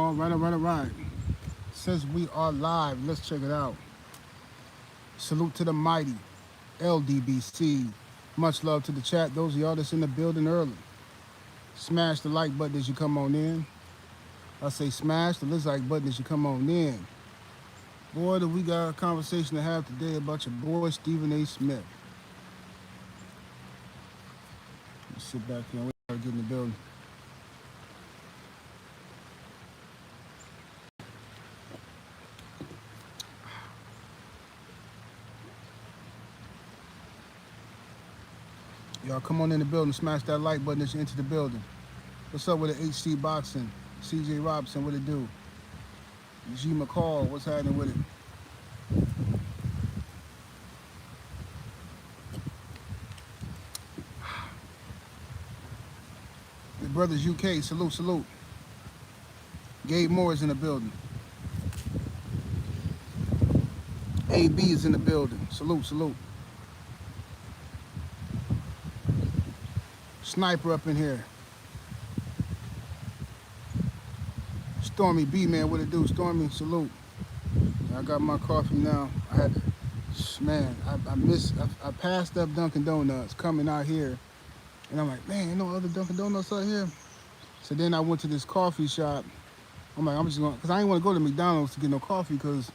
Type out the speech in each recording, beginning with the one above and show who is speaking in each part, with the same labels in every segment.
Speaker 1: All right. Since we are live, let's check it out. Salute to the mighty ldbc. Much love to the chat. Those of y'all that's in the building early. Smash the like button as you come on in. I say smash the like button as you come on in. Boy, do we got a conversation to have today about your boy Stephen A. Smith. Let's sit back here and wait to get in the building. Y'all come on in the building, smash that like button as you enter the building. What's up with the HC Boxing? CJ Robinson, what it do? G McCall, what's happening with it? The brothers UK, salute. Gabe Moore is in the building. AB is in the building. Salute. Sniper up in here. Stormy B, man, what it do? Stormy, salute. I got my coffee now. I passed up Dunkin' Donuts coming out here. And I'm like, man, no other Dunkin' Donuts out here? So then I went to this coffee shop. I'm like, I'm just going, because I didn't want to go to McDonald's to get no coffee, because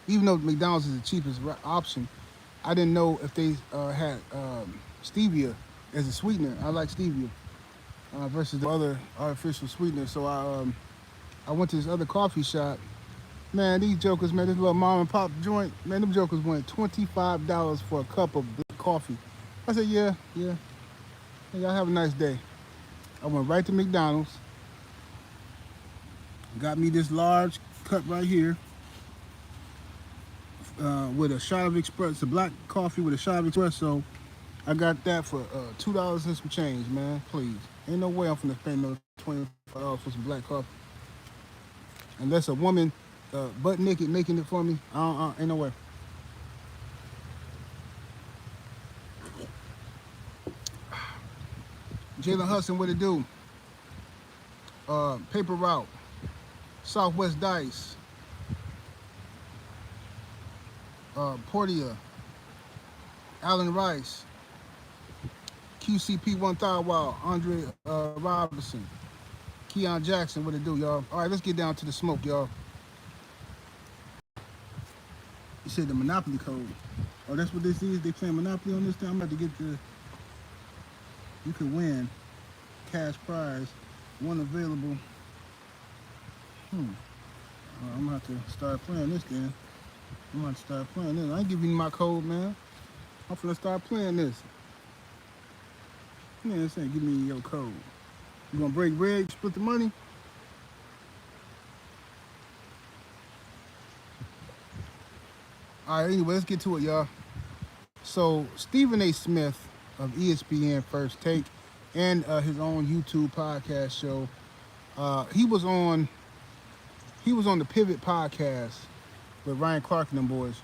Speaker 1: even though McDonald's is the cheapest option, I didn't know if they had stevia as a sweetener. I like stevia versus the other artificial sweetener. So I went to this other coffee shop. Man, these jokers, man, this little mom and pop joint, man, them jokers went $25 for a cup of black coffee. I said, yeah. Hey, y'all have a nice day. I went right to McDonald's. Got me this large cup right here with a shot of espresso, black coffee with a shot of espresso. I got that for $2 and some change, man. Please. Ain't no way I'm finna spend no $25 for some black coffee. Unless a woman butt naked making it for me, ain't no way. Jalen Hudson, what it do? Paper Route, Southwest Dice, Portia, Allen Rice, QCP 1000 Wild, Andre Robinson, Keon Jackson, what it do, y'all? All right, let's get down to the smoke, y'all. You said the Monopoly code. Oh, that's what this is? They playing Monopoly on this thing? I'm about to get you can win cash prize, one available. I'm gonna have to start playing this then. I ain't giving you my code, man. I'm finna start playing this. Man, this ain't giving me your code. You gonna break bread, split the money? All right, anyway, let's get to it, y'all. So, Stephen A. Smith of ESPN First Take and his own YouTube podcast show, he was on the Pivot podcast with Ryan Clark and them boys.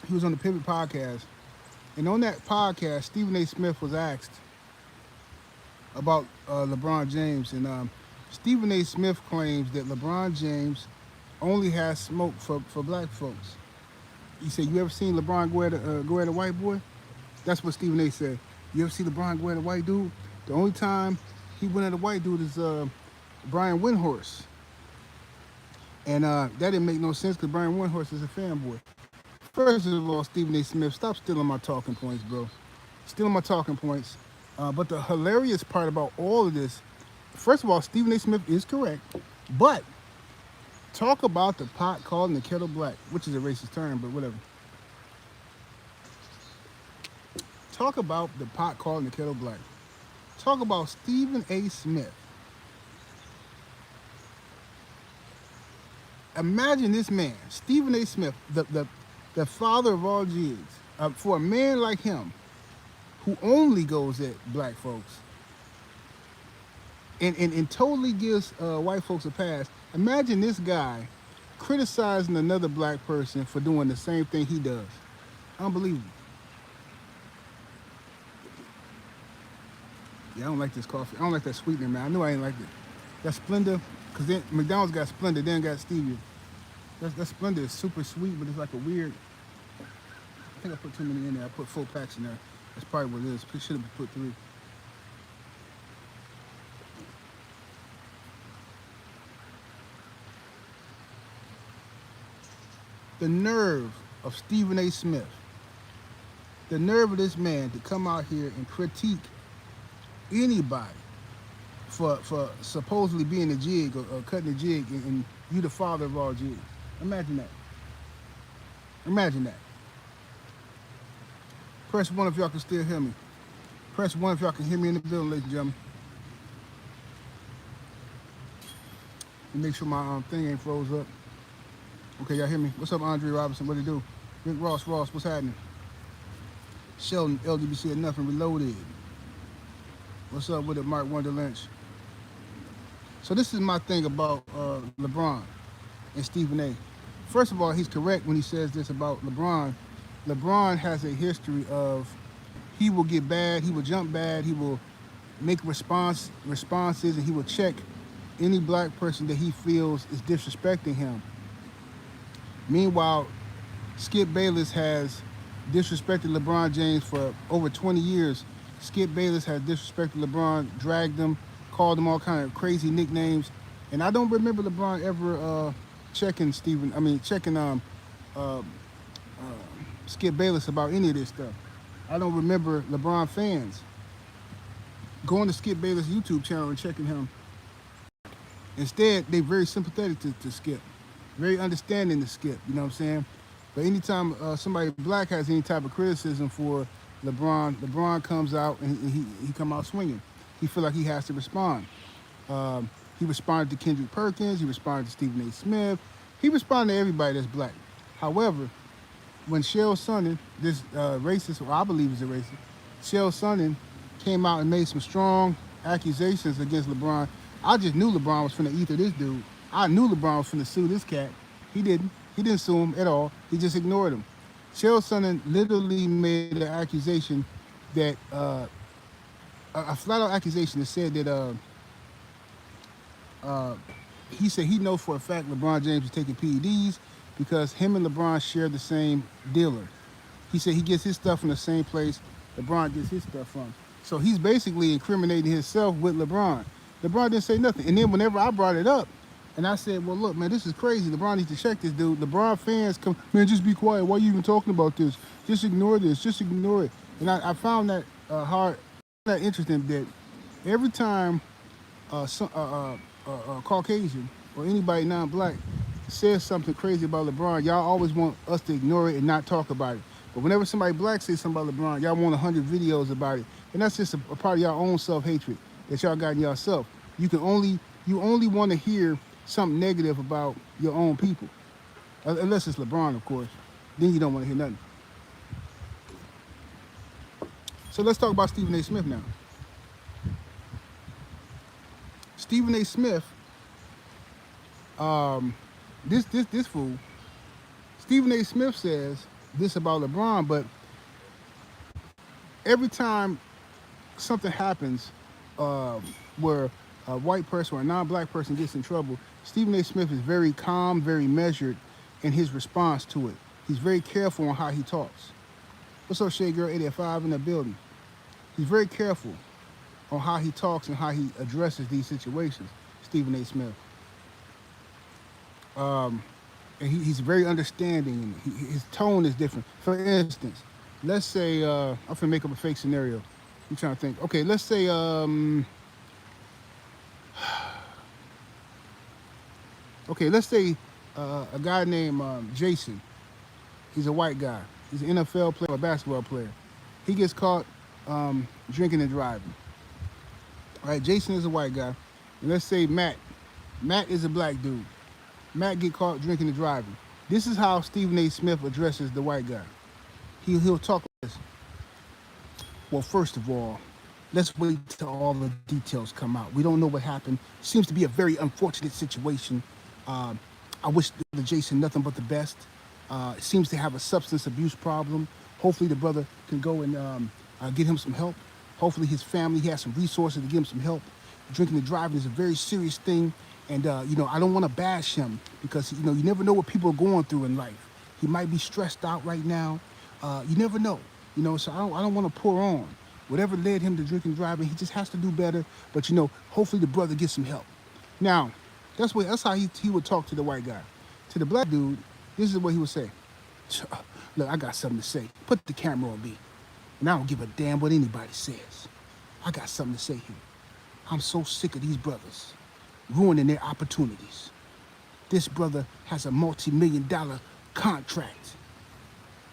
Speaker 1: He was on the Pivot podcast. And on that podcast, Stephen A. Smith was asked about LeBron James. And Stephen A. Smith claims that LeBron James only has smoke for black folks. He said, you ever seen LeBron go at a white boy? That's what Stephen A. said. You ever see LeBron go at a white dude? The only time he went at a white dude is Brian Windhorst. And that didn't make no sense because Brian Windhorst is a fanboy. First of all, Stephen A. Smith, stop stealing my talking points, bro. Stealing my talking points. But the hilarious part about all of this, first of all, Stephen A. Smith is correct. But talk about the pot calling the kettle black, which is a racist term, but whatever. Talk about the pot calling the kettle black. Talk about Stephen A. Smith. Imagine this man, Stephen A. Smith, the father of all G's, for a man like him, who only goes at black folks and totally gives white folks a pass. Imagine this guy criticizing another black person for doing the same thing he does. Unbelievable. Yeah, I don't like this coffee. I don't like that sweetener, man. I knew I ain't like it. That Splenda, because then McDonald's got Splenda, then got stevia. That Splenda is super sweet, but it's like a weird. I think I put too many in there. I put 4 packs in there. That's probably what it is. Should have put 3. The nerve of Stephen A. Smith. The nerve of this man to come out here and critique anybody for supposedly being a jig or cutting a jig, and you the father of all jigs. Imagine that. Imagine that. Press 1 if y'all can still hear me. Press 1 if y'all can hear me in the building, ladies and gentlemen. And make sure my thing ain't froze up. Okay, y'all hear me? What's up, Andre Robinson? What do you do? Rick Ross, what's happening? Sheldon, LDBC, nothing reloaded. What's up with it, Mark Wonder Lynch? So this is my thing about LeBron and Stephen A. First of all, he's correct when he says this about LeBron. LeBron has a history of he will get bad, he will jump bad, he will make responses, and he will check any black person that he feels is disrespecting him. Meanwhile, Skip Bayless has disrespected LeBron James for over 20 years. Skip Bayless has disrespected LeBron, dragged him, called him all kind of crazy nicknames, and I don't remember LeBron ever checking Skip Bayless about any of this stuff. I don't remember LeBron fans going to Skip Bayless' YouTube channel and checking him. Instead, they're very sympathetic to Skip, very understanding to Skip, you know what I'm saying? But anytime somebody black has any type of criticism for LeBron comes out and he come out swinging. He feel like he has to respond. He responded to Kendrick Perkins. He responded to Stephen A. Smith. He responded to everybody that's black. However, when Shel Sonnen, this racist, or I believe is a racist, Shel Sonnen came out and made some strong accusations against LeBron. I just knew LeBron was finna ether this dude. I knew LeBron was finna sue this cat. He didn't. He didn't sue him at all. He just ignored him. Shel Sonnen literally made an accusation that, a flat-out accusation that said that he said he knows for a fact LeBron James is taking PEDs because him and LeBron share the same dealer. He said he gets his stuff from the same place LeBron gets his stuff from. So he's basically incriminating himself with LeBron. LeBron didn't say nothing. And then whenever I brought it up, and I said, well, look, man, this is crazy. LeBron needs to check this dude. LeBron fans come, man, just be quiet. Why are you even talking about this? Just ignore this. Just ignore it. And I found that that interesting that every time a Caucasian or anybody non-black says something crazy about LeBron, y'all always want us to ignore it and not talk about it. But whenever somebody black says something about LeBron, y'all want 100 videos about it. And that's just a part of y'all own self-hatred that y'all got in yourself. You only want to hear something negative about your own people. Unless it's LeBron, of course. Then you don't want to hear nothing. So let's talk about Stephen A. Smith now. Stephen A. Smith, this fool, Stephen A. Smith says this about LeBron, but every time something happens where a white person or a non-black person gets in trouble, Stephen A. Smith is very calm, very measured in his response to it. He's very careful on how he talks. What's up, Shea Girl 885 in the building? He's very careful on how he talks and how he addresses these situations, Stephen A. Smith. And he's very understanding, and his tone is different. For instance, let's say, I'm gonna make up a fake scenario. I'm trying to think. Okay, let's say, a guy named Jason. He's a white guy. He's an NFL player or a basketball player. He gets caught drinking and driving. All right, Jason is a white guy. And let's say Matt. Matt is a black dude. Matt get caught drinking and driving. This is how Stephen A. Smith addresses the white guy. He'll talk like this. Well, first of all, let's wait till all the details come out. We don't know what happened. Seems to be a very unfortunate situation. I wish the Jason nothing but the best. Seems to have a substance abuse problem. Hopefully the brother can go and get him some help. Hopefully his family, he has some resources to give him some help. Drinking and driving is a very serious thing. And, I don't want to bash him because, you never know what people are going through in life. He might be stressed out right now. You never know, so I don't want to pour on. Whatever led him to drinking and driving, he just has to do better. But, hopefully the brother gets some help. Now, that's how he would talk to the white guy. To the black dude, this is what he would say. Look, I got something to say. Put the camera on me. And I don't give a damn what anybody says. I got something to say here. I'm so sick of these brothers ruining their opportunities. This brother has a multi-million-dollar contract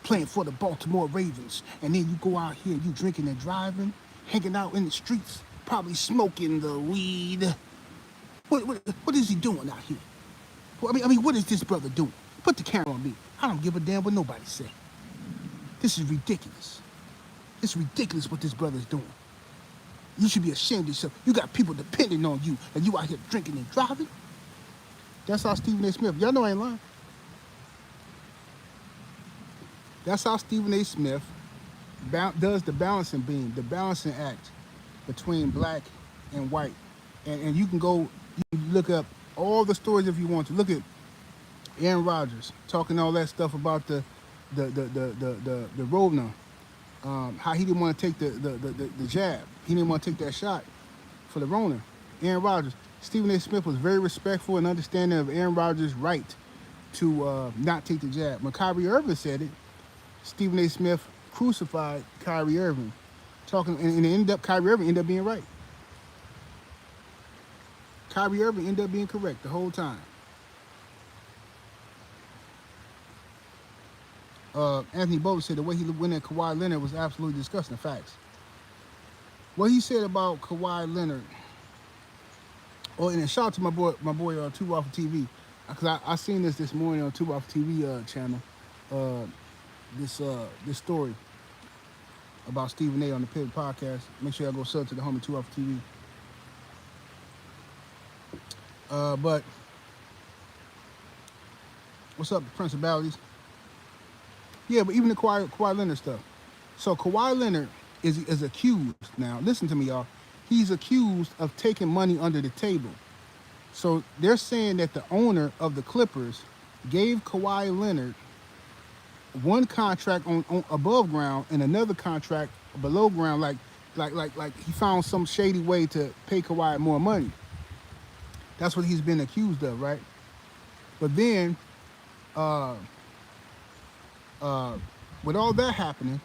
Speaker 1: playing for the Baltimore Ravens. And then you go out here and you drinking and driving, hanging out in the streets, probably smoking the weed. What is he doing out here? I mean, what is this brother doing? Put the camera on me. I don't give a damn what nobody say. This is ridiculous. It's ridiculous what this brother's doing. You should be ashamed of yourself. You got people depending on you, and you out here drinking and driving. That's how Stephen A. Smith, y'all know I ain't lying. That's how Stephen A. Smith does the balancing beam, the balancing act between black and white. And you can go, you can look up all the stories if you want to. Look at Aaron Rodgers talking all that stuff about the Rona, how he didn't want to take the jab. He didn't want to take that shot for the Rona. Aaron Rodgers. Stephen A. Smith was very respectful and understanding of Aaron Rodgers' right to not take the jab. When Kyrie Irving said it, Stephen A. Smith crucified Kyrie Irving, and Kyrie Irving ended up being right. Kyrie Irving ended up being correct the whole time. Anthony Bowles said the way he went at Kawhi Leonard was absolutely disgusting. Facts. What he said about Kawhi Leonard. Oh, and a shout out to my boy Two Off TV, because I seen this morning on Two Off TV channel. This story about Stephen A. on the Pivot Podcast. Make sure y'all go sub to the homie Two Off TV. But what's up, principalities? Yeah, but even the Kawhi Leonard stuff. So Kawhi Leonard is accused now. Listen to me, y'all. He's accused of taking money under the table. So they're saying that the owner of the Clippers gave Kawhi Leonard one contract on above ground and another contract below ground, like he found some shady way to pay Kawhi more money. That's what he's been accused of, right? But then, with all that happening,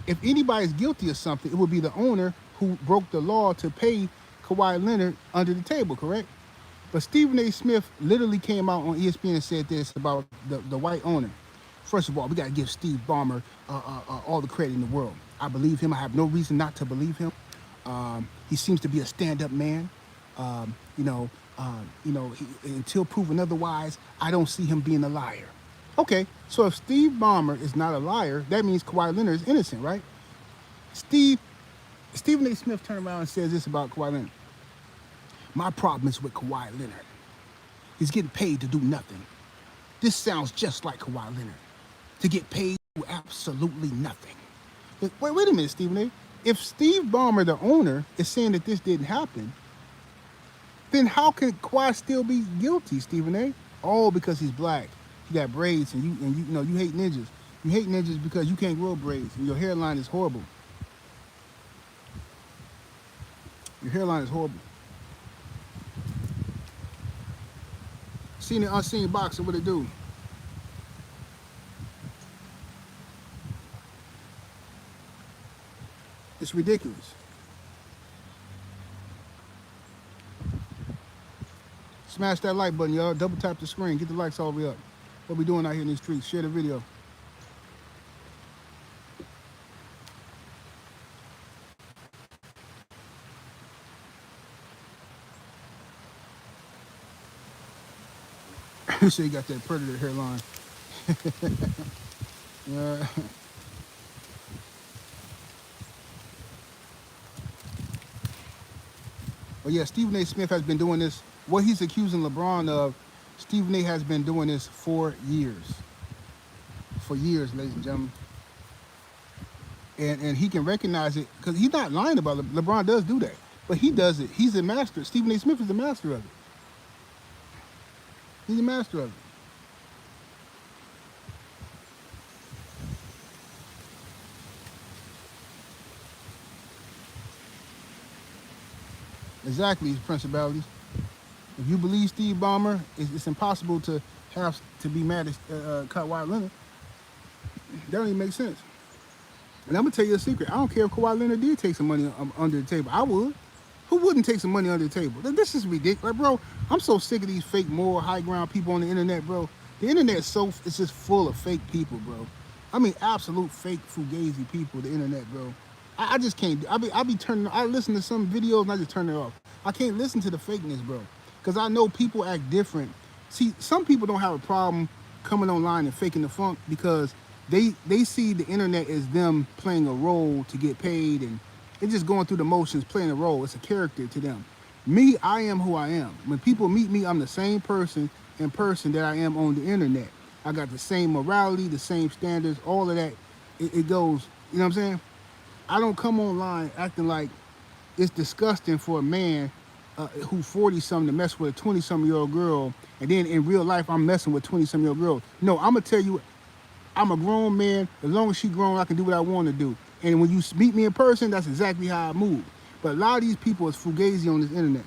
Speaker 1: if anybody's guilty of something, it would be the owner who broke the law to pay Kawhi Leonard under the table, correct? But Stephen A. Smith literally came out on ESPN and said this about the white owner. First of all, we got to give Steve Ballmer all the credit in the world. I believe him. I have no reason not to believe him. He seems to be a stand-up man. Until proven otherwise, I don't see him being a liar. Okay, so if Steve Ballmer is not a liar, that means Kawhi Leonard is innocent, right? Stephen A. Smith turned around and says this about Kawhi Leonard. My problem is with Kawhi Leonard. He's getting paid to do nothing. This sounds just like Kawhi Leonard. To get paid to absolutely nothing. Wait a minute, Stephen A. If Steve Ballmer, the owner, is saying that this didn't happen, then how can Kawhi still be guilty, Stephen A? Oh, because he's black. He got braids, and you hate ninjas. You hate ninjas because you can't grow braids, and your hairline is horrible. Your hairline is horrible. Seen the unseen boxer, what it do? It's ridiculous. Smash that like button, y'all. Double tap the screen. Get the likes all the way up. What we doing out here in these streets? Share the video. You say you got that predator hairline. But yeah, Stephen A. Smith has been doing this. What he's accusing LeBron of, Stephen A. has been doing this for years. For years, ladies and gentlemen. and he can recognize it because he's not lying about it. LeBron does do that, but he does it. He's a master. Stephen A. Smith is the master of it. He's a master of it. Exactly, principalities. If you believe Steve Ballmer, it's impossible to have to be mad at Kawhi Leonard. That don't even make sense. And I'm gonna tell you a secret. I don't care if Kawhi Leonard did take some money under the table. I would. Who wouldn't take some money under the table? This is ridiculous, like, bro. I'm so sick of these fake moral high ground people on the internet, bro. The internet it's just full of fake people, bro. I mean, absolute fake fugazi people. The internet, bro. I just can't. I be turning. I listen to some videos and I just turn it off. I can't listen to the fakeness, bro, because I know people act different. See, some people don't have a problem coming online and faking the funk because they see the internet as them playing a role to get paid, and it's just going through the motions, playing a role. It's a character to them. Me, I am who I am. When people meet me, I'm the same person in person that I am on the internet. I got the same morality, the same standards, all of that. It goes, you know what I'm saying? I don't come online acting like it's disgusting for a man who 40-something to mess with a 20-something-year-old girl, and then in real life I'm messing with 20-something-year-old girls. No, I'm gonna tell you, I'm a grown man. As long as she grown, I can do what I want to do. And when you meet me in person, that's exactly how I move. But a lot of these people is fugazi on this internet.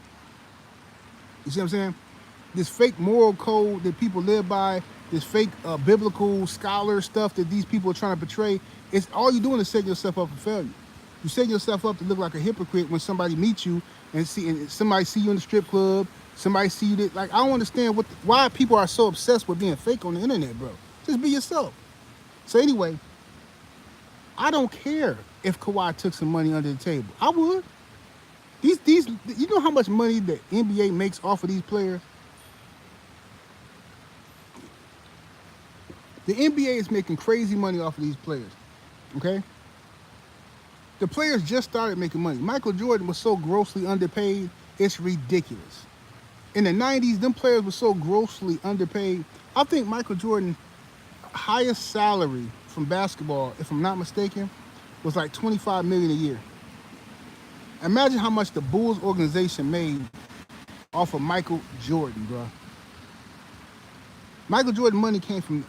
Speaker 1: You see what I'm saying? This fake moral code that people live by, this fake biblical scholar stuff that these people are trying to portray, it's all you're doing is setting yourself up for failure. You set yourself up to look like a hypocrite when somebody meets you and somebody see you in the strip club, somebody see you like, I don't understand why people are so obsessed with being fake on the internet, bro. Just be yourself. So anyway, I don't care if Kawhi took some money under the table. I would. These you know how much money the NBA makes off of these players? The NBA is making crazy money off of these players. Okay? The players just started making money. Michael Jordan was so grossly underpaid, it's ridiculous. In the 90s, them players were so grossly underpaid. I think Michael Jordan's highest salary from basketball, if I'm not mistaken, was like $25 million a year. Imagine how much the Bulls organization made off of Michael Jordan, bro. Michael Jordan money came from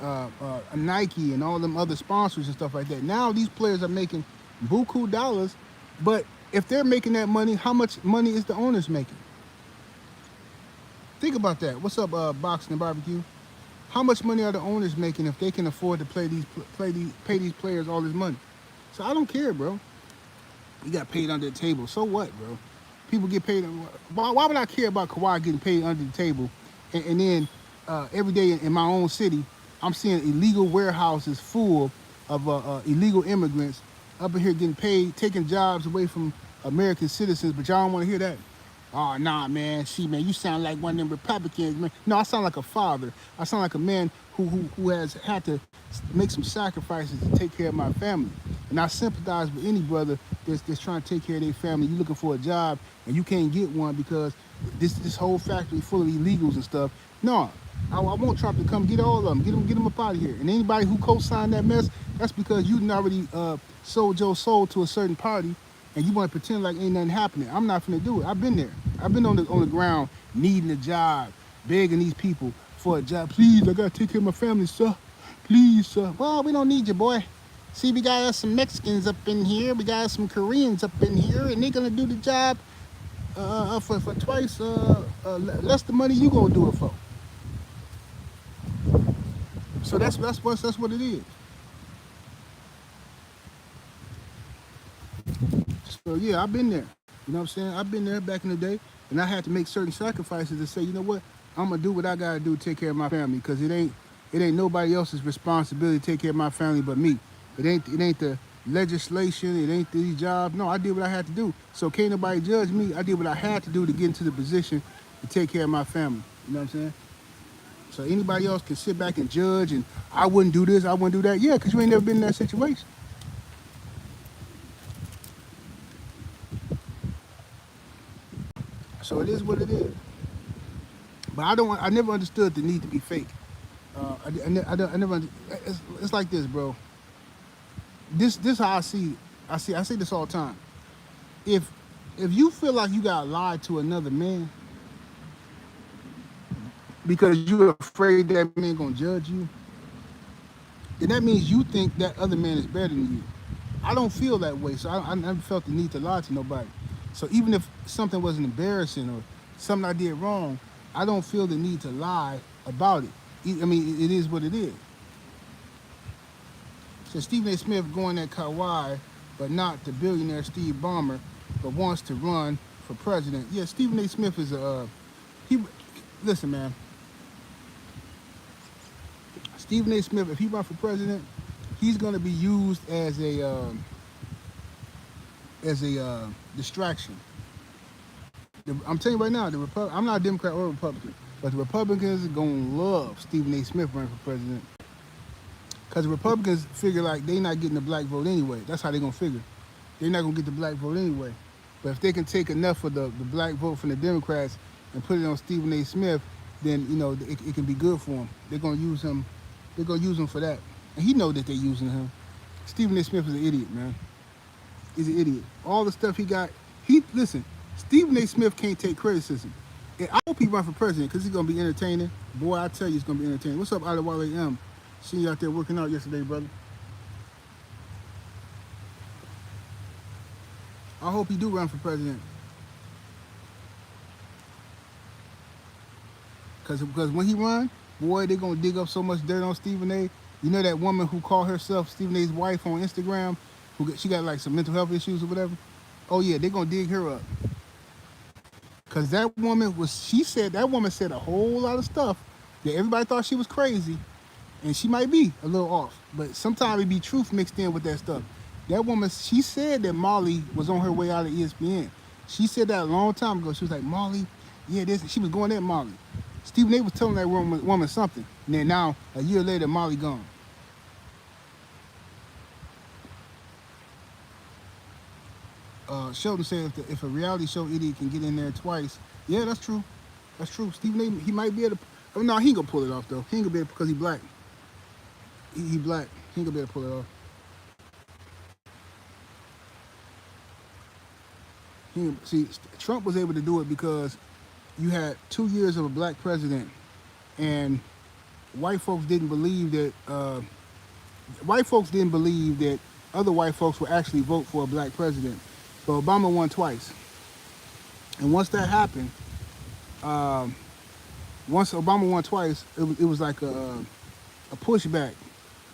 Speaker 1: Nike and all them other sponsors and stuff like that. Now these players are making buku dollars, but if they're making that money, how much money is the owners making? Think about that. What's up, Boxing and Barbecue? How much money are the owners making if they can afford to pay these players all this money? So I don't care, bro. You got paid under the table. So what, bro? People get paid. Why would I care about Kawhi getting paid under the table? And then every day in my own city, I'm seeing illegal warehouses full of illegal immigrants up in here getting paid, taking jobs away from American citizens, but y'all don't want to hear that. Oh, nah, man. See, man, you sound like one of them Republicans, man. No, I sound like a father. I sound like a man who has had to make some sacrifices to take care of my family. And I sympathize with any brother that's trying to take care of their family. You're looking for a job and you can't get one because this whole factory full of illegals and stuff. No, I want Trump to come get all of them. Get them up out of here. And anybody who co-signed that mess, that's because you done already sold your soul to a certain party and you want to pretend like ain't nothing happening. I'm not finna do it. I've been there. I've been on the ground needing a job, begging these people for a job. Please, I gotta take care of my family, sir. Please, sir. Well, we don't need you, boy. See, we got us some Mexicans up in here. We got some Koreans up in here, and they're gonna do the job for twice less the money you gonna do it for. So that's what it is. So yeah, I've been there. You know what I'm saying? I've been there back in the day, and I had to make certain sacrifices to say, you know what? I'm gonna do what I gotta do to take care of my family, because it ain't nobody else's responsibility to take care of my family but me. It ain't the legislation. It ain't these jobs. No, I did what I had to do. So can't nobody judge me. I did what I had to do to get into the position to take care of my family. You know what I'm saying? So anybody else can sit back and judge and I wouldn't do this, I wouldn't do that. Yeah, because you ain't never been in that situation. So it is what it is. But I never understood the need to be fake. I never. It's like this, bro. This how I see I say this all the time. If if you feel like you got lied to another man because you're afraid that man gonna judge you, then that means you think that other man is better than you. I don't feel that way, so I never felt the need to lie to nobody. So even if something wasn't embarrassing or something I did wrong, I don't feel the need to lie about it. I mean, it is what it is. So Stephen A. Smith going at Kawhi, but not the billionaire Steve Ballmer, but wants to run for president. Yeah, Stephen A. Smith is a he. Listen, man, Stephen A. Smith, if he run for president, he's going to be used as a distraction. I'm telling you right now, I'm not a Democrat or a Republican, but the Republicans are going to love Stephen A. Smith running for president because the Republicans figure like they not getting the black vote anyway. That's how they're going to figure. They're not going to get the black vote anyway. But if they can take enough of the black vote from the Democrats and put it on Stephen A. Smith, then it can be good for him. They're going to use him. They're going to use him for that, and he know that they're using him. Stephen A. Smith is an idiot, man. He's an idiot. All the stuff he got. Listen. Stephen A. Smith can't take criticism. And I hope he run for president because he's gonna be entertaining. Boy, I tell you, it's gonna be entertaining. What's up, Adewale M? Seen you out there working out yesterday, brother. I hope he do run for president. Because when he run, boy, they gonna dig up so much dirt on Stephen A. You know that woman who called herself Stephen A.'s wife on Instagram, she got like some mental health issues or whatever. Oh yeah, they gonna dig her up. Cause that woman said a whole lot of stuff that everybody thought she was crazy, and she might be a little off. But sometimes it be truth mixed in with that stuff. That woman, she said that Molly was on her way out of ESPN. She said that a long time ago. She was like, Molly, yeah, she was going at Molly. Stephen A. was telling that woman something. And then now, a year later, Molly gone. Sheldon said if a reality show idiot can get in there twice, yeah, that's true. That's true. Stephen A. He might be able to. Oh, no, he ain't gonna pull it off though. He ain't gonna be able because he black. He black. He ain't gonna be able to pull it off. See, Trump was able to do it because you had 2 years of a black president, and white folks didn't believe that. White folks didn't believe that other white folks would actually vote for a black president. But Obama won twice. And once that happened, once Obama won twice, it was like a pushback.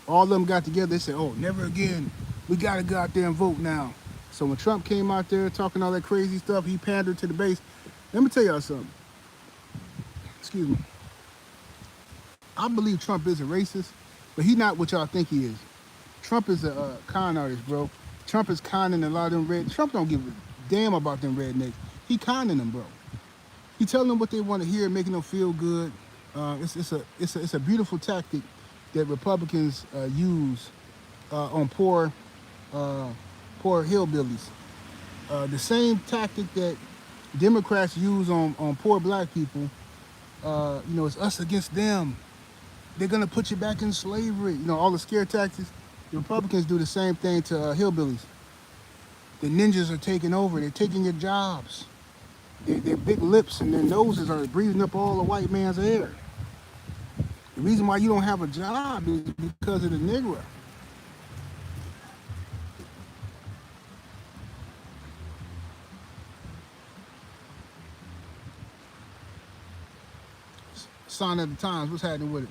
Speaker 1: All of them got together. They said, oh, never again. We got to go out there and vote now. So when Trump came out there talking all that crazy stuff, he pandered to the base. Let me tell y'all something. Excuse me. I believe Trump is a racist, but he's not what y'all think he is. Trump is a con artist, bro. Trump is conning a lot of them red. Trump don't give a damn about them rednecks. He conning them, bro. He telling them what they want to hear, making them feel good. It's a beautiful tactic that Republicans use on poor hillbillies. The same tactic that Democrats use on poor black people. It's us against them. They're gonna put you back in slavery. All the scare tactics. The Republicans do the same thing to hillbillies. The ninjas are taking over. They're taking your jobs. Their big lips and their noses are breathing up all the white man's air. The reason why you don't have a job is because of the Negro. Sign of the times. What's happening with it?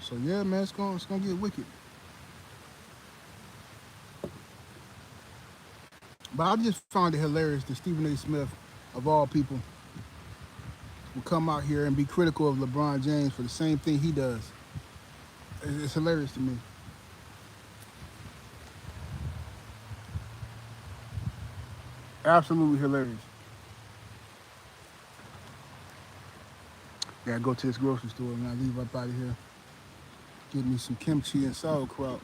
Speaker 1: So yeah, man, it's gonna get wicked. But I just found it hilarious that Stephen A. Smith, of all people, will come out here and be critical of LeBron James for the same thing he does. It's hilarious to me. Absolutely hilarious. Gotta go to this grocery store when I leave up out of here. Get me some kimchi and sauerkraut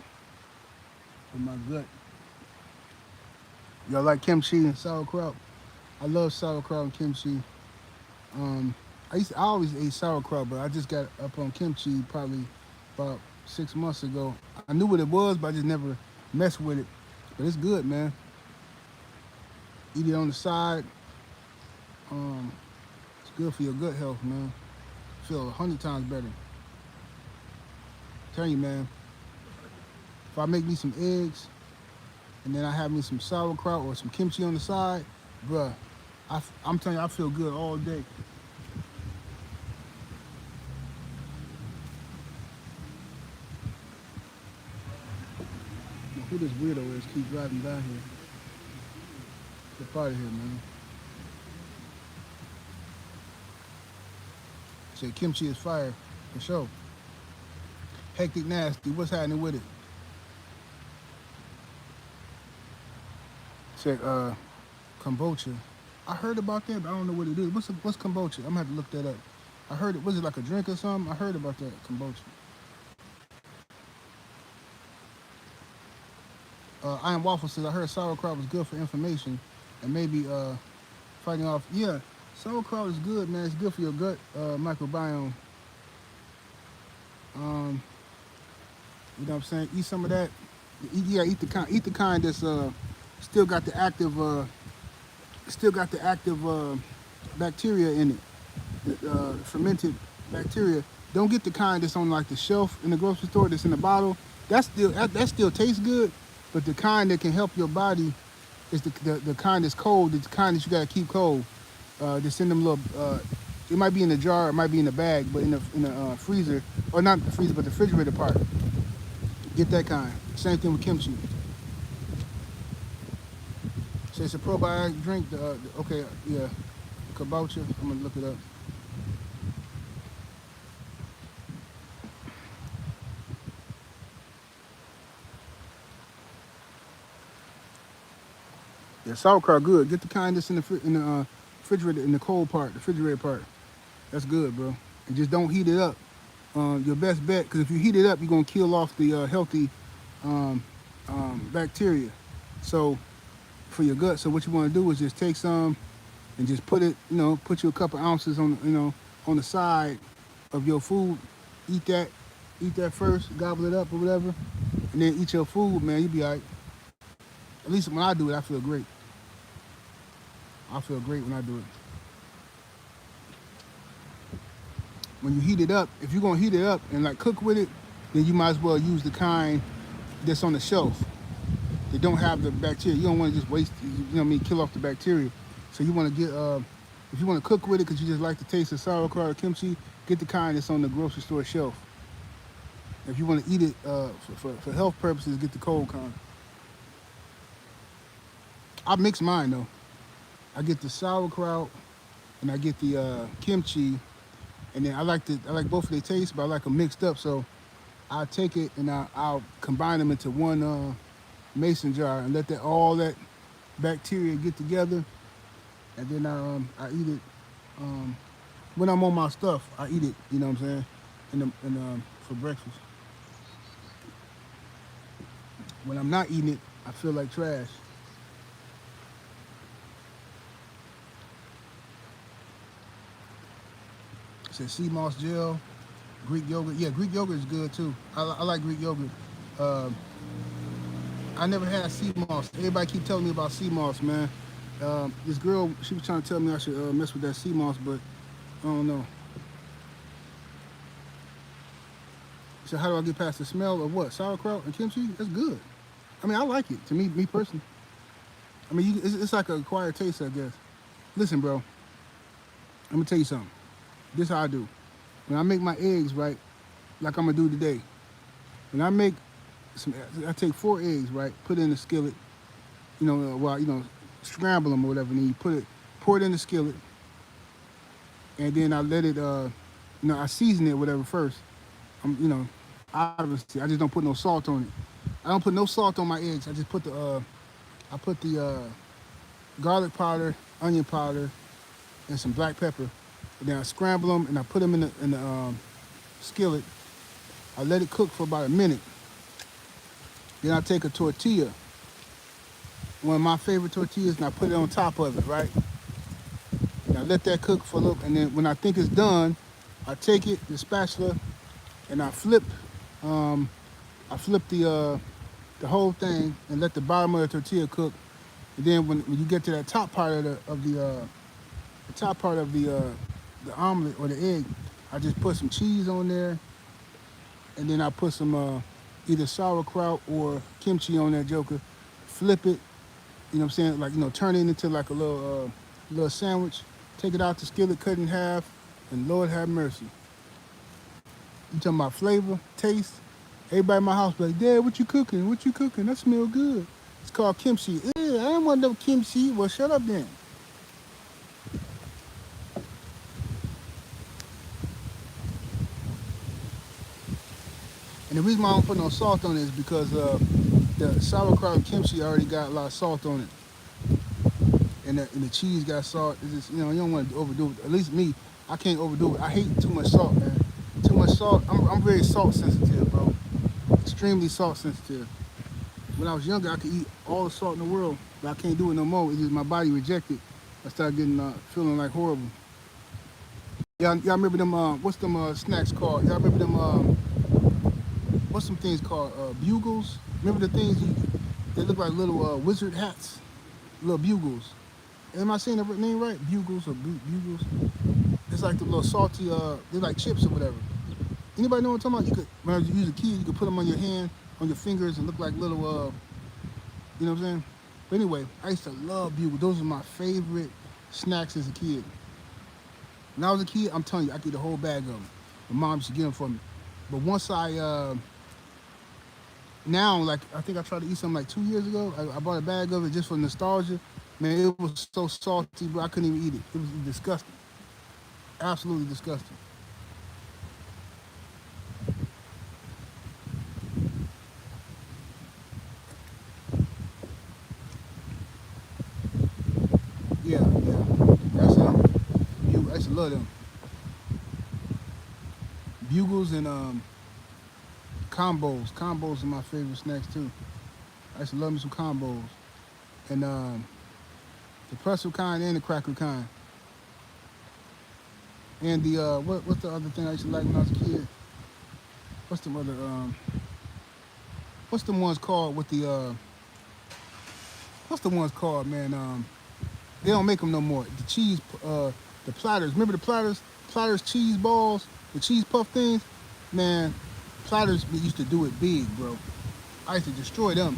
Speaker 1: for my gut. Y'all like kimchi and sauerkraut? I love sauerkraut and kimchi. I always ate sauerkraut, but I just got up on kimchi probably about 6 months ago. I knew what it was, but I just never messed with it. But it's good, man. Eat it on the side. Um, it's good for your gut health, man. Feel 100 times better. Tell you, man. If I make me some eggs and then I have me some sauerkraut or some kimchi on the side, bruh, I'm telling you, I feel good all day. Now, who this weirdo is keep driving down here? Get out of here, man. Say kimchi is fire, for sure. Hectic nasty, what's happening with it? Say kombucha. I heard about that, but I don't know what it is. What's kombucha? I'm gonna have to look that up. I heard it. Was it like a drink or something? I heard about that kombucha. I am waffle says I heard sauerkraut was good for inflammation and maybe fighting off. Yeah, sauerkraut is good, man. It's good for your gut microbiome. Um, you know what I'm saying? Eat some of that. Eat the kind that's still got the active bacteria in it, the fermented bacteria. Don't get the kind that's on like the shelf in the grocery store that's in the bottle. That still tastes good, but the kind that can help your body is the kind that's cold. The kind that you gotta keep cold. Just in them little. It might be in the jar, it might be in the bag, but in the freezer, or not the freezer, but the refrigerator part. Get that kind. Same thing with kimchi. So it's a probiotic drink. Okay, yeah, kombucha. I'm gonna look it up. Yeah, sauerkraut good. Get the kind that's in the refrigerator, in the cold part, the refrigerator part. That's good, bro. And just don't heat it up. Your best bet, because if you heat it up, you're gonna kill off the healthy bacteria. So for your gut, so what you want to do is just take some and just put it, put you a couple ounces on, on the side of your food. Eat that first, gobble it up or whatever, and then eat your food, man. You be all right. At least when I do it, I feel great. I feel great when I do it. When you heat it up, if you're gonna heat it up and like cook with it, then you might as well use the kind that's on the shelf. They don't have the bacteria. You don't want to just waste, kill off the bacteria. So you want to get, if you want to cook with it because you just like the taste of sauerkraut or kimchi, get the kind that's on the grocery store shelf. If you want to eat it for health purposes, get the cold kind. I mix mine though. I get the sauerkraut and I get the kimchi, and then I like both of their tastes, but I like them mixed up. So I'll take it and I'll combine them into one mason jar and let all that bacteria get together, and then I eat it. When I'm on my stuff, I eat it. You know what I'm saying? For breakfast. When I'm not eating it, I feel like trash. It says sea moss gel, Greek yogurt. Yeah, Greek yogurt is good too. I like Greek yogurt. I never had sea moss. Everybody keep telling me about sea moss, man. This girl, she was trying to tell me I should mess with that sea moss, but I don't know. So how do I get past the smell of what? Sauerkraut and kimchi? That's good. I mean, I like it. To me personally. I mean, it's like an acquired taste, I guess. Listen, bro. I'm gonna tell you something. This is how I do. When I make my eggs, right, like I'm gonna do today. When I take 4 eggs, right, put it in the skillet, scramble them or whatever, and then you pour it in the skillet, and then I let it, I season it, whatever first. Obviously, I just don't put no salt on it. I don't put no salt on my eggs. I just put the garlic powder, onion powder, and some black pepper. And then I scramble them and I put them in the skillet. I let it cook for about a minute. Then I take a tortilla, one of my favorite tortillas, and I put it on top of it, right? And I let that cook for a little, and then when I think it's done, I take it, the spatula, and um, I flip the whole thing and let the bottom of the tortilla cook. And then when you get to that top part the top part of the omelet or the egg, I just put some cheese on there, and then I put some either sauerkraut or kimchi on that joker. Flip it, you know what I'm saying? Like, turn it into like a little sandwich. Take it out the skillet, cut in half, and Lord have mercy. You talking about flavor, taste? Everybody in my house be like, Dad, what you cooking? What you cooking? That smell good. It's called kimchi. I ain't want no kimchi. Well, shut up then. And the reason why I don't put no salt on it is because the sauerkraut and kimchi already got a lot of salt on it. And the cheese got salt. It's just, you don't want to overdo it. At least me, I can't overdo it. I hate too much salt, man. Too much salt. I'm very salt sensitive, bro. Extremely salt sensitive. When I was younger, I could eat all the salt in the world, but I can't do it no more. It's just my body rejected. I started getting feeling like horrible. Y'all remember them? What's them snacks called? Y'all remember them? What's some things called? Bugles. Remember the things? They look like little wizard hats, little bugles. Am I saying the name right? Bugles or bugles? It's like the little salty. They're like chips or whatever. Anybody know what I'm talking about? You could, when you use a key, you could put them on your hand, on your fingers, and look like little. You know what I'm saying? But anyway, I used to love bugles. Those were my favorite snacks as a kid. When I was a kid, I'm telling you, I could eat a whole bag of them. My mom used to get them for me. But once now, like, I think I tried to eat something like 2 years ago. I bought a bag of it just for nostalgia. Man, it was so salty, bro. I couldn't even eat it. It was disgusting. Absolutely disgusting. Yeah. That's I used to love them. Bugles and combos. Combos are my favorite snacks too. I used to love me some combos. And the pretzel kind and the cracker kind. And the what's the other thing I used to like when I was a kid? What's the other what's the ones called with the what's the ones called, man? They don't make them no more. The cheese the platters. Remember the platters? Platters cheese balls, the cheese puff things? Man, platters used to do it big, bro. I used to destroy them.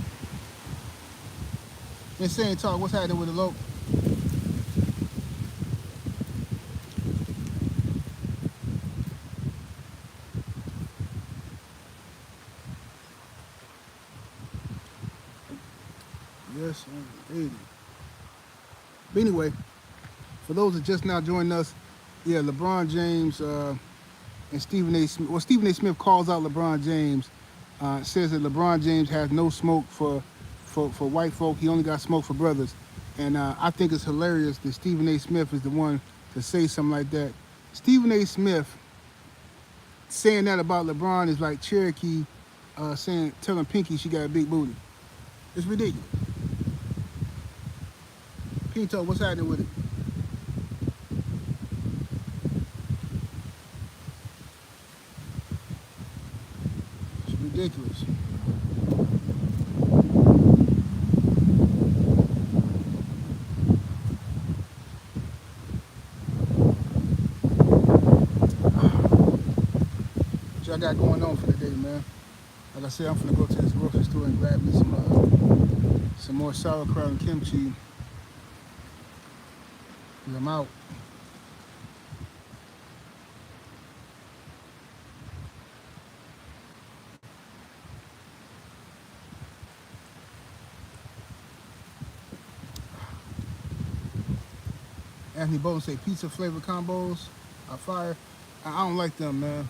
Speaker 1: Insane talk, what's happening with the low? Yes, 80. But anyway, for those that just now joined us, yeah, LeBron James and Stephen A. Smith. Well, Stephen A. Smith calls out LeBron James, says that LeBron James has no smoke for white folk. He only got smoke for brothers. And I think it's hilarious that Stephen A. Smith is the one to say something like that. Stephen A. Smith saying that about LeBron is like Cherokee telling Pinky she got a big booty. It's ridiculous. Pinto, what's happening with it? It's ridiculous. What y'all got going on for the day, man? Like I said, I'm finna go to this grocery store and grab me some more sauerkraut and kimchi. Cause I'm out. Anthony Bolton say pizza flavor combos are fire. I don't like them, man.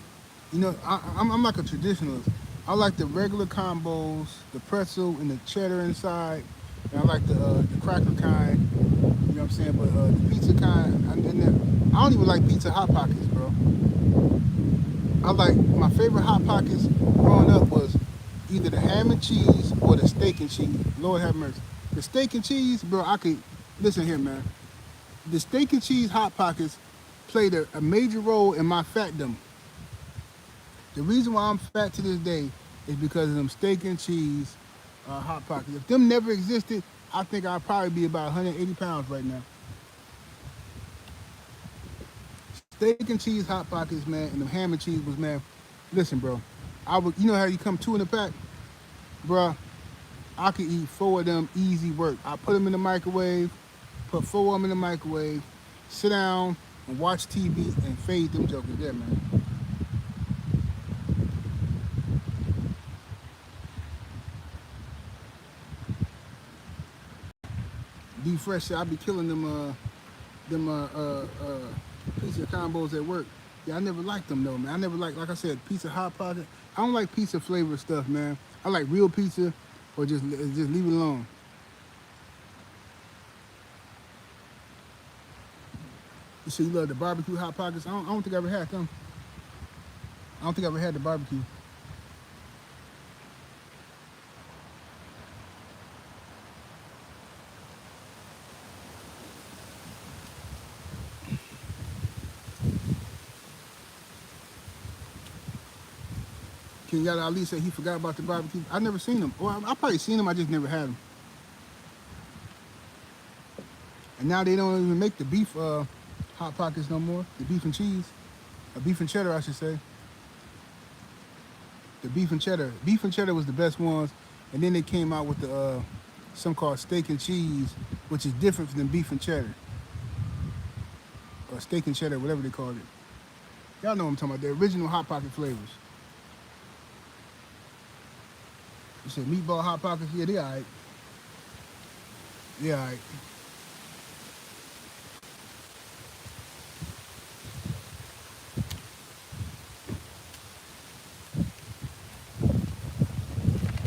Speaker 1: You know, I'm like a traditionalist. I like the regular combos, the pretzel and the cheddar inside, and I like the cracker kind. You know what I'm saying? But the pizza kind, I don't even like pizza hot pockets, bro. I like my favorite hot pockets growing up was either the ham and cheese or the steak and cheese. Lord have mercy. The steak and cheese, bro. I could listen here, man. The steak and cheese hot pockets played a major role in my fatdom. The reason why I'm fat to this day is because of them steak and cheese hot pockets. If them never existed, I think I'd probably be about 180 pounds right now. Steak and cheese hot pockets, man, and the ham and cheese was, man. Listen, bro, I would, you know how you come two in a pack, bro. I could eat four of them easy work. I put them in the microwave, put four of them in the microwave, sit down and watch TV and fade them jokers there, man. Be fresh, I be killing them pizza combos at work. Yeah, I never liked them though, man. I never like I said, pizza hot pocket. I don't like pizza flavored stuff, man. I like real pizza, or just leave it alone. You say you love the barbecue hot pockets. I don't think I ever had them. I don't think I ever had the barbecue. Kenyatta Ali said he forgot about the barbecue. I never seen them. Well, I probably seen them. I just never had them. And now they don't even make the beef hot pockets no more. The beef and cheese, beef and cheddar, I should say. The beef and cheddar. Beef and cheddar was the best ones, and then they came out with the some called steak and cheese, which is different than beef and cheddar, or steak and cheddar, whatever they called it. Y'all know what I'm talking about. The original hot pocket flavors. You said meatball hot pockets? Yeah, they alright. Yeah, alright.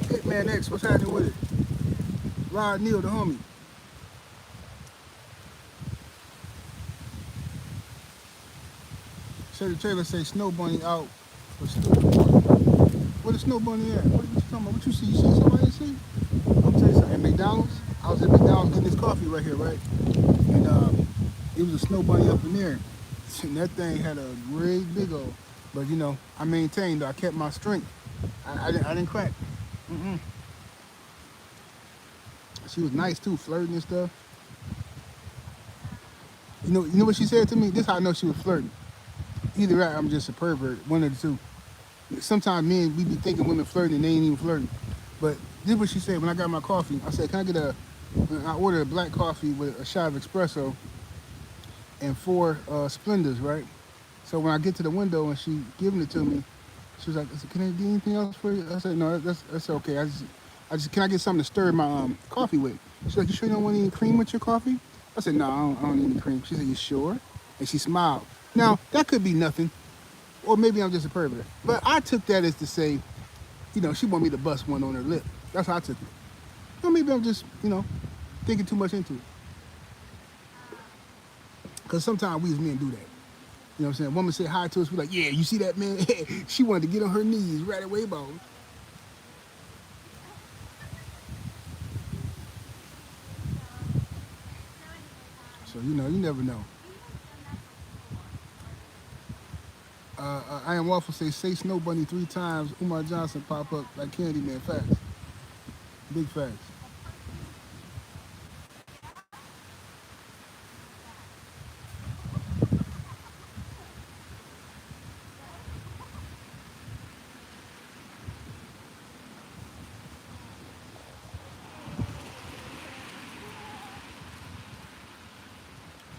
Speaker 1: Hitman X, what's happening with it? Rod Neal, the homie. Say the trailer say Snow Bunny out for stupid. Where the Snow Bunny at? What are you talking about? What you see? You see somebody see? I'm telling you something. At McDonald's, I was at McDonald's getting this coffee right here, right? And it was a Snow Bunny up in there. And that thing had a great big old. But you know, I maintained. I kept my strength. I didn't crack. Mm-mm. She was nice too, flirting and stuff. You know what she said to me? This is how I know she was flirting. Either that, or I'm just a pervert. One of the two. Sometimes men, we be thinking women flirting and they ain't even flirting. But this is what she said when I got my coffee. I said, can I get I ordered a black coffee with a shot of espresso and 4 Splendors, right? So when I get to the window and she giving it to me, she was like, can I get anything else for you? I said, no, that's okay. I just, can I get something to stir my coffee with? She's like, you sure you don't want any cream with your coffee? I said, no, I don't need any cream. She said, you sure? And she smiled. Now, that could be nothing. Or maybe I'm just a pervert. But I took that as to say, you know, she want me to bust one on her lip. That's how I took it. Or maybe I'm just, you know, thinking too much into it. Because sometimes we as men do that. You know what I'm saying? Woman say hi to us, we're like, yeah, you see that, man? She wanted to get on her knees right away, bro. So, you know, you never know. I am waffle say Snow Bunny 3 times. Umar Johnson pop up like Candyman. Facts. Big facts.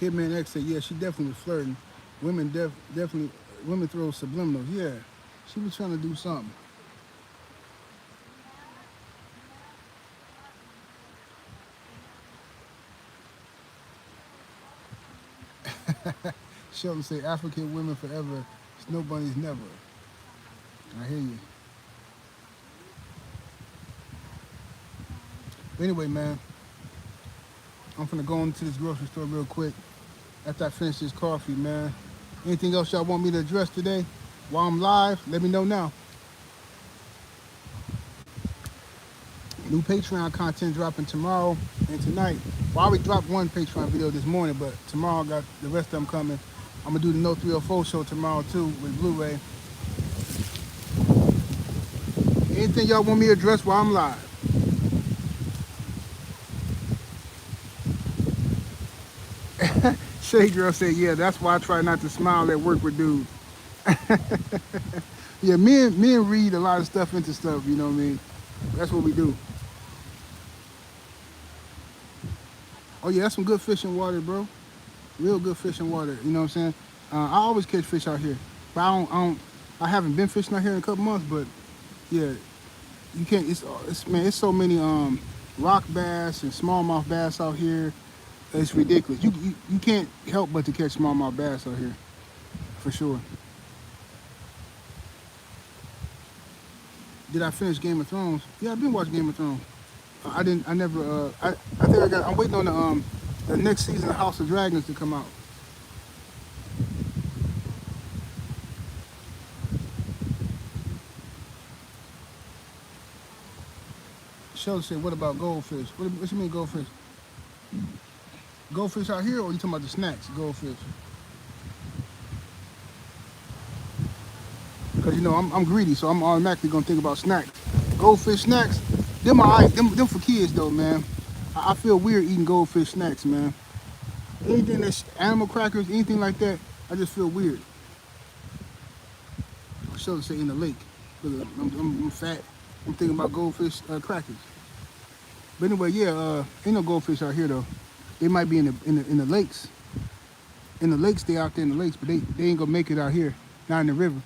Speaker 1: Hitman X said, yeah, she definitely was flirting. Women definitely, women throw subliminals. Yeah, she was trying to do something. Sheldon say, African women forever, Snow Bunnies never. I hear you. But anyway, man, I'm finna go into this grocery store real quick after I finish this coffee, man. Anything else y'all want me to address today while I'm live? Let me know now. New Patreon content dropping tomorrow and tonight. Well, I already dropped one Patreon video this morning, but tomorrow I got the rest of them coming. I'm gonna do the No 304 show tomorrow too with Blu-ray. Anything y'all want me to address while I'm live? Shay Girl said, yeah, that's why I try not to smile at work with dudes. Yeah, men read a lot of stuff into stuff, you know what I mean? That's what we do. Oh yeah, that's some good fish in water, bro. Real good fish in water, you know what I'm saying? I always catch fish out here. But I haven't been fishing out here in a couple months, but yeah, you can't, it's so many rock bass and smallmouth bass out here. It's ridiculous. You can't help but to catch smallmouth bass out here, for sure. Did I finish Game of Thrones? Yeah, I've been watching Game of Thrones. I think I'm waiting on the next season of House of Dragons to come out. Sheldon said, what about goldfish? What you mean goldfish? Goldfish out here, or you talking about the snacks, goldfish? Because you know I'm greedy, so I'm automatically gonna think about snacks. Goldfish snacks, them alright. Them for kids though, man. I feel weird eating goldfish snacks, man. Anything that's animal crackers, anything like that, I just feel weird. I should say in the lake. Look, I'm fat. I'm thinking about goldfish crackers. But anyway, yeah, ain't no goldfish out here though. They might be in the lakes. In the lakes, they out there in the lakes, but they ain't gonna make it out here, not in the river.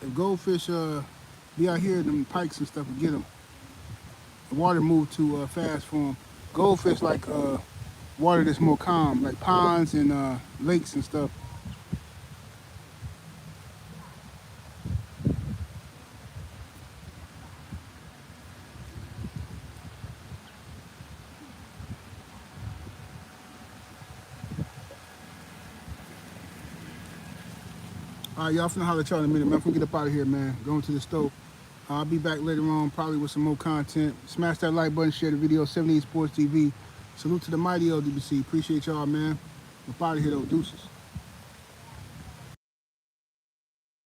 Speaker 1: If goldfish be out here, them pikes and stuff, and get them. The water moved too fast for them. Goldfish like water that's more calm, like ponds and lakes and stuff. All right, y'all finna holler at y'all in a minute, man. I'm gonna get up out of here, man. Going to the stove. I'll be back later on, probably with some more content. Smash that like button, share the video, 78 Sports TV. Salute to the mighty ldbc. Appreciate y'all, man. I'm up out of here, though. Deuces.